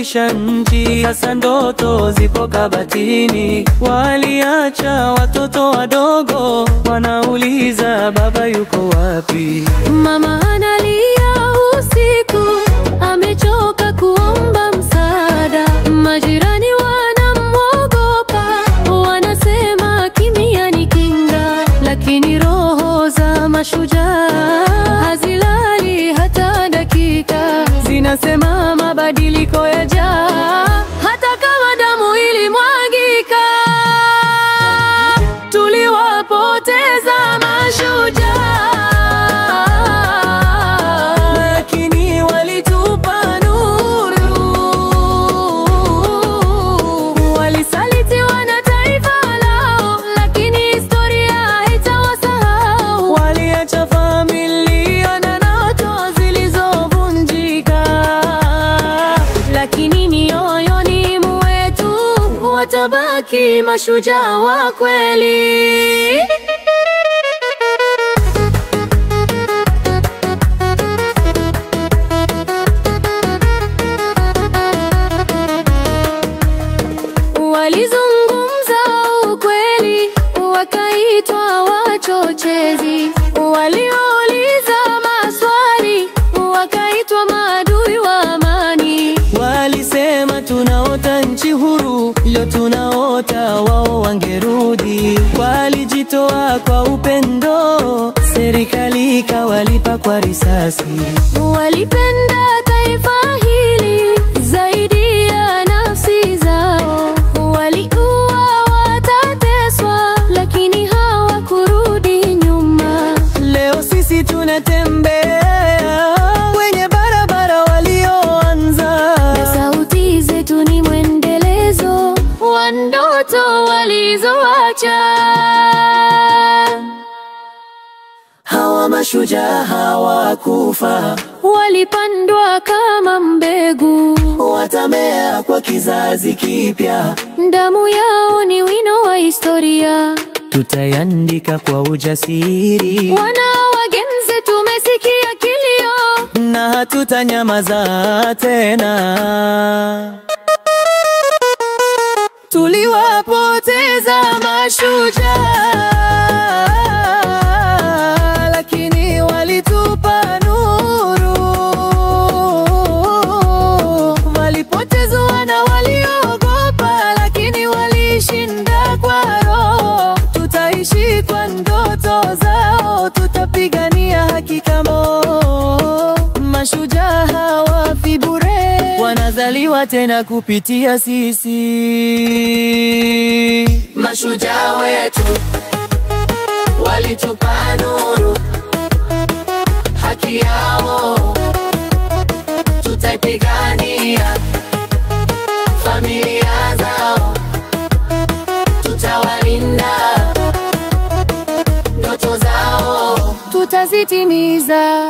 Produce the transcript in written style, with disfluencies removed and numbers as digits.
kuikomboresha nchi. Sasa ndoto zipo kabatini, waliacha watoto wadogo wanauliza baba yuko wapi. Mama analia usiku, amechoka kuomba msaada. Majirani wanamwogopa, wanasema kimya ni kinga. Lakini roho za mashujaa hazilali hata dakika, zinasema mabadiliko yajaa hata kama damu ilimwagika. Tuliwapoteza mashujaa, lakini walitupa nuru. Walisalitiwa na taifa lao, lakini historia haitawasahau. Waliacha familia na ndoto zilizovunjika, lakini mioyoni mwetu watabaki mashujaa wa kweli. Walizungumza ukweli, wakaitwa wachochezi. Waliouliza maswali, wakaitwa maadui wa amani. Walisema tunaota nchi huru, leo tunaota wao wangerudi. Walijitoa kwa upendo, serikali ikawalipa kwa risasi. Walipenda taifa hili zaidi ya nafsi zao. Waliua watateswa, lakini hawakurudi nyuma. Leo sisi tunatembea kwenye barabara walioanza, na sauti zetu ni mwendelezo wa ndoto walizoacha. hawa mashujaa hawakufa, walipandwa kama mbegu, watamea kwa kizazi kipya. damu yao ni wino wa historia, tutaiandika kwa ujasiri. wana wagenzi tumesikia kilio, na hatutanyamaza tena. Tuliwapoteza mashujaa, lakini walitupa nuru. Walipotezwa na waliogopa, lakini walishinda kwa roho. Tutaishi kwa ndoto zao, tutapigania haki kama mashujaa hawafi bure, wanazaliwa tena kupitia sisi. Mashujaa wetu walitupa nuru, haki yao tutaipigania. Familia zao tutawalinda, ndoto zao tutazitimiza.